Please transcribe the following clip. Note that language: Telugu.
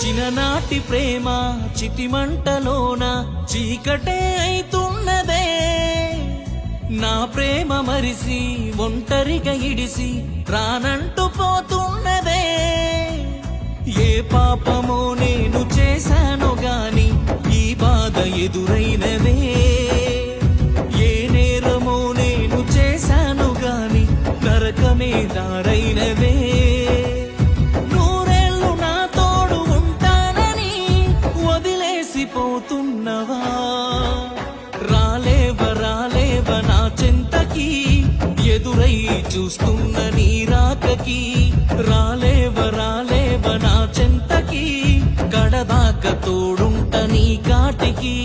చిన్ననాటి ప్రేమ చితిమంటలోన చీకటే అయితున్నదే. నా ప్రేమ మరిసి ఒంటరిగా ఇడిసి రానంటూ పోతున్నదే. ఏ పాపమో నేను చేశాను గాని ఈ బాధ ఎదురైనదే. ఏ నేరమో నేను చేశాను గాని నరకమే దారైనదే. నూరేళ్ళు నా తోడు ఉంటానని వదిలేసిపోతున్నవా? రాలేవ నా చెంతకి, ఎదురై చూస్తున్న నీ రాకకి. రాలేవ నా చెంతకి, కడదాక తోడుంట నీ కాటికి.